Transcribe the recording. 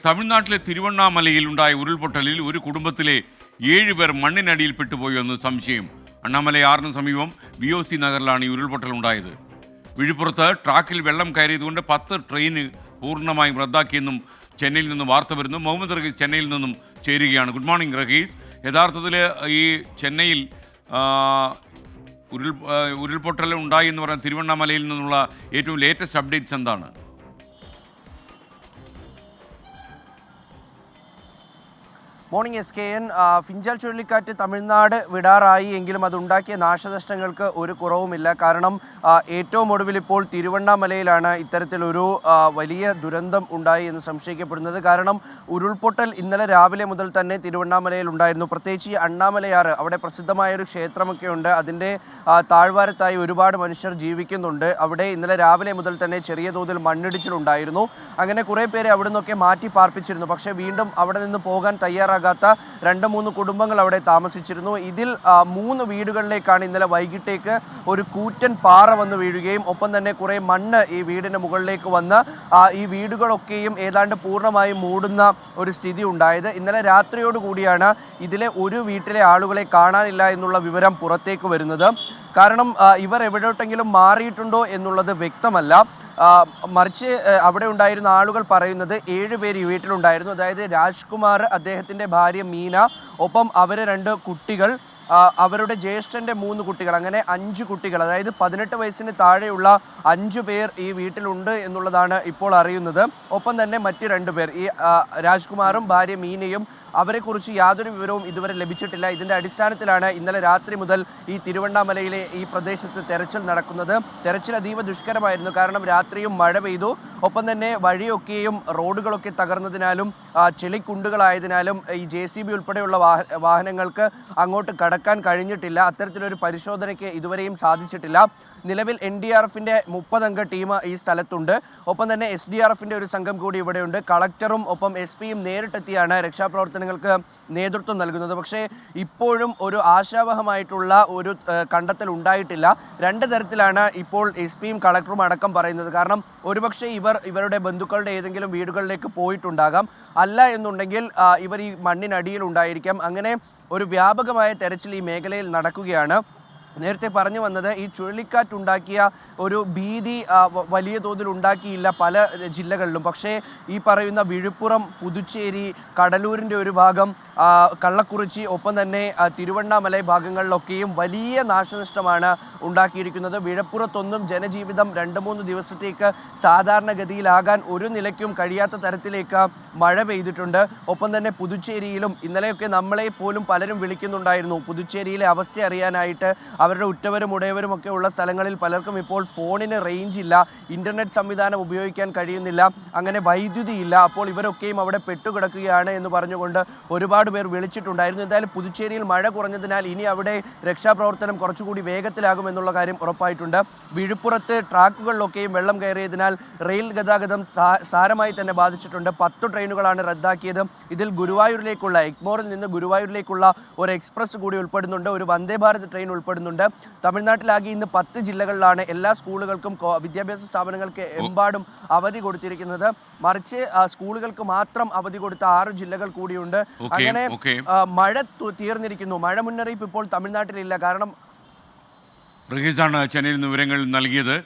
തമിഴ്നാട്ടിലെ തിരുവണ്ണാമലയിൽ ഉണ്ടായ ഉരുൾപൊട്ടലിൽ ഒരു കുടുംബത്തിലെ 7 പേർ മണ്ണിനടിയിൽ പെട്ടുപോയെന്ന് സംശയം. അണ്ണാമലൈ ആറിന് സമീപം VOC നഗറിലാണ് ഈ ഉരുൾപൊട്ടൽ ഉണ്ടായത്. വിഴുപ്പുറത്ത് ട്രാക്കിൽ വെള്ളം കയറിയതുകൊണ്ട് 10 ട്രെയിൻ പൂർണ്ണമായും റദ്ദാക്കിയെന്നും ചെന്നൈയിൽ നിന്നും വാർത്ത വരുന്നു. മുഹമ്മദ് റഹീസ് ചെന്നൈയിൽ നിന്നും ചേരുകയാണ്. Good morning Rahees. യഥാർത്ഥത്തിൽ ഈ ചെന്നൈയിൽ ഉരുൾപൊട്ടൽ ഉണ്ടായി എന്ന് പറയുന്ന തിരുവണ്ണാമലയിൽ നിന്നുള്ള ഏറ്റവും ലേറ്റസ്റ്റ് അപ്ഡേറ്റ്സ് എന്താണ്? Morning SKN. ഫിഞ്ചൽ ചുഴലിക്കാറ്റ് തമിഴ്നാട് വിടാറായി എങ്കിലും അതുണ്ടാക്കിയ നാശനഷ്ടങ്ങൾക്ക് ഒരു കുറവുമില്ല. കാരണം ഏറ്റവും ഒടുവിൽ ഇപ്പോൾ തിരുവണ്ണാമലയിലാണ് ഇത്തരത്തിലൊരു വലിയ ദുരന്തം ഉണ്ടായി എന്ന് സംശയിക്കപ്പെടുന്നത്. കാരണം ഉരുൾപൊട്ടൽ ഇന്നലെ രാവിലെ മുതൽ തന്നെ തിരുവണ്ണാമലയിൽ ഉണ്ടായിരുന്നു. പ്രത്യേകിച്ച് ഈ അണ്ണാമലയാറ്, അവിടെ പ്രസിദ്ധമായൊരു ക്ഷേത്രമൊക്കെ ഉണ്ട്. അതിൻ്റെ താഴ്വാരത്തായി ഒരുപാട് മനുഷ്യർ ജീവിക്കുന്നുണ്ട്. അവിടെ ഇന്നലെ രാവിലെ മുതൽ തന്നെ ചെറിയ തോതിൽ മണ്ണിടിച്ചിലുണ്ടായിരുന്നു. അങ്ങനെ കുറേ പേരെ അവിടെ നിന്നൊക്കെ മാറ്റി പാർപ്പിച്ചിരുന്നു. പക്ഷേ വീണ്ടും അവിടെ നിന്ന് പോകാൻ തയ്യാറാകാത്ത 2-3 കുടുംബങ്ങൾ അവിടെ താമസിച്ചിരുന്നു. ഇതിൽ 3 വീടുകളിലേക്കാണ് ഇന്നലെ വൈകിട്ടേക്ക് ഒരു കൂറ്റൻ പാറ വന്ന് വീഴുകയും ഒപ്പം തന്നെ കുറേ മണ്ണ് ഈ വീടിന് മുകളിലേക്ക് വന്ന് ഈ വീടുകളൊക്കെയും ഏതാണ്ട് പൂർണ്ണമായും മൂടുന്ന ഒരു സ്ഥിതി ഉണ്ടായത്. ഇന്നലെ രാത്രിയോടുകൂടിയാണ് ഇതിലെ ഒരു വീട്ടിലെ ആളുകളെ കാണാനില്ല എന്നുള്ള വിവരം പുറത്തേക്ക് വരുന്നത്. കാരണം ഇവർ എവിടോട്ടെങ്കിലും മാറിയിട്ടുണ്ടോ എന്നുള്ളത് വ്യക്തമല്ല. മറിച്ച് അവിടെ ഉണ്ടായിരുന്ന ആളുകൾ പറയുന്നത് 7 പേര് ഈ വീട്ടിലുണ്ടായിരുന്നു. അതായത് രാജ്കുമാർ, അദ്ദേഹത്തിൻ്റെ ഭാര്യ മീന, ഒപ്പം അവരെ 2 കുട്ടികൾ, അവരുടെ ജ്യേഷ്ഠൻ്റെ 3 കുട്ടികൾ, അങ്ങനെ 5 കുട്ടികൾ, അതായത് 18 വയസ്സിന് താഴെയുള്ള 5 പേർ ഈ വീട്ടിലുണ്ട് എന്നുള്ളതാണ് ഇപ്പോൾ അറിയുന്നത്. ഒപ്പം തന്നെ മറ്റ് 2 പേർ, ഈ രാജ്കുമാറും ഭാര്യ മീനയും, അവരെക്കുറിച്ച് യാതൊരു വിവരവും ഇതുവരെ ലഭിച്ചിട്ടില്ല. ഇതിൻ്റെ അടിസ്ഥാനത്തിലാണ് ഇന്നലെ രാത്രി മുതൽ ഈ തിരുവണ്ണാമലയിലെ ഈ പ്രദേശത്ത് തെരച്ചിൽ നടക്കുന്നത്. തെരച്ചിൽ അതീവ ദുഷ്കരമായിരുന്നു. കാരണം രാത്രിയും മഴ പെയ്തു. ഒപ്പം തന്നെ വഴിയൊക്കെയും റോഡുകളൊക്കെ തകർന്നതിനാലും ചെളിക്കുണ്ടുകളായതിനാലും ഈ JCB ഉൾപ്പെടെയുള്ള വാഹനങ്ങൾക്ക് അങ്ങോട്ട് കടക്കാൻ കഴിഞ്ഞിട്ടില്ല. അത്തരത്തിലൊരു പരിശോധനയ്ക്ക് ഇതുവരെയും സാധിച്ചിട്ടില്ല. നിലവിൽ NDRFിൻ്റെ 30 അംഗ ടീം ഈ സ്ഥലത്തുണ്ട്. ഒപ്പം തന്നെ SDRFിൻ്റെ ഒരു സംഘം കൂടി ഇവിടെയുണ്ട്. കളക്ടറും ഒപ്പം SP യും നേരിട്ടെത്തിയാണ് രക്ഷാപ്രവർത്തനങ്ങൾക്ക് നേതൃത്വം നൽകുന്നത്. പക്ഷേ ഇപ്പോഴും ഒരു ആശാവഹമായിട്ടുള്ള ഒരു കണ്ടെത്തൽ ഉണ്ടായിട്ടില്ല. 2 തരത്തിലാണ് ഇപ്പോൾ SP യും കളക്ടറും അടക്കം പറയുന്നത്. കാരണം ഒരുപക്ഷെ ഇവരുടെ ബന്ധുക്കളുടെ ഏതെങ്കിലും വീടുകളിലേക്ക് പോയിട്ടുണ്ടാകാം. അല്ല എന്നുണ്ടെങ്കിൽ ഇവർ ഈ മണ്ണിനടിയിൽ ഉണ്ടായിരിക്കാം. അങ്ങനെ ഒരു വ്യാപകമായ തെരച്ചിൽ ഈ മേഖലയിൽ നടക്കുകയാണ്. നേരത്തെ പറഞ്ഞു വന്നത്, ഈ ചുഴലിക്കാറ്റുണ്ടാക്കിയ ഒരു ഭീതി വലിയ തോതിൽ ഉണ്ടാക്കിയില്ല പല ജില്ലകളിലും. പക്ഷേ ഈ പറയുന്ന വിഴുപ്പുറം, പുതുച്ചേരി, കടലൂരിൻ്റെ ഒരു ഭാഗം, കള്ളക്കുറിച്ചി, ഒപ്പം തന്നെ തിരുവണ്ണാമല ഭാഗങ്ങളിലൊക്കെയും വലിയ നാശനഷ്ടമാണ് ഉണ്ടാക്കിയിരിക്കുന്നത്. വിഴുപ്പുറത്തൊന്നും ജനജീവിതം 2-3 ദിവസത്തേക്ക് സാധാരണഗതിയിലാകാൻ ഒരു നിലയ്ക്കും കഴിയാത്ത തരത്തിലേക്ക് മഴ പെയ്തിട്ടുണ്ട്. ഒപ്പം തന്നെ പുതുച്ചേരിയിലും ഇന്നലെയൊക്കെ നമ്മളെ പോലും പലരും വിളിക്കുന്നുണ്ടായിരുന്നു പുതുച്ചേരിയിലെ അവസ്ഥ അറിയാനായിട്ട്. അവരുടെ ഉറ്റവരും ഉടയവരും ഒക്കെ ഉള്ള സ്ഥലങ്ങളിൽ പലർക്കും ഇപ്പോൾ ഫോണിന് റേഞ്ച് ഇല്ല, ഇൻ്റർനെറ്റ് സംവിധാനം ഉപയോഗിക്കാൻ കഴിയുന്നില്ല, അങ്ങനെ വൈദ്യുതി ഇല്ല. അപ്പോൾ ഇവരൊക്കെയും അവിടെ പെട്ടുകിടക്കുകയാണ് എന്ന് പറഞ്ഞുകൊണ്ട് ഒരുപാട് പേർ വിളിച്ചിട്ടുണ്ടായിരുന്നു. എന്തായാലും പുതുച്ചേരിയിൽ മഴ കുറഞ്ഞതിനാൽ ഇനി അവിടെ രക്ഷാപ്രവർത്തനം കുറച്ചുകൂടി വേഗത്തിലാകുമെന്നുള്ള കാര്യം ഉറപ്പായിട്ടുണ്ട്. വിഴുപ്പുറത്ത് ട്രാക്കുകളിലൊക്കെയും വെള്ളം കയറിയതിനാൽ റെയിൽ ഗതാഗതം സാരമായി തന്നെ ബാധിച്ചിട്ടുണ്ട്. 10 ട്രെയിനുകളാണ് റദ്ദാക്കിയത്. ഇതിൽ ഗുരുവായൂരിലേക്കുള്ള, എഗ്മോറിൽ നിന്ന് ഗുരുവായൂരിലേക്കുള്ള ഒരു എക്സ്പ്രസ് കൂടി ഉൾപ്പെടുന്നുണ്ട്. ഒരു വന്ദേ ഭാരത് ട്രെയിൻ ഉൾപ്പെടുന്നുണ്ട്. തമിഴ്നാട്ടിലാകെ ഇന്ന് 10 ജില്ലകളിലാണ് എല്ലാ സ്കൂളുകൾക്കും വിദ്യാഭ്യാസ സ്ഥാപനങ്ങൾക്ക് എമ്പാടും അവധി കൊടുത്തിരിക്കുന്നത്. മറിച്ച് സ്കൂളുകൾക്ക് മാത്രം അവധി കൊടുത്ത 6 ജില്ലകൾ കൂടിയുണ്ട്. അങ്ങനെ മഴ തീർന്നിരിക്കുന്നു. മഴ മുന്നറിയിപ്പ് ഇപ്പോൾ തമിഴ്നാട്ടിലില്ല. കാരണം റഹീസാണ് ചെന്നൈയിൽ നിന്ന് വിവരങ്ങൾ നൽകിയത്.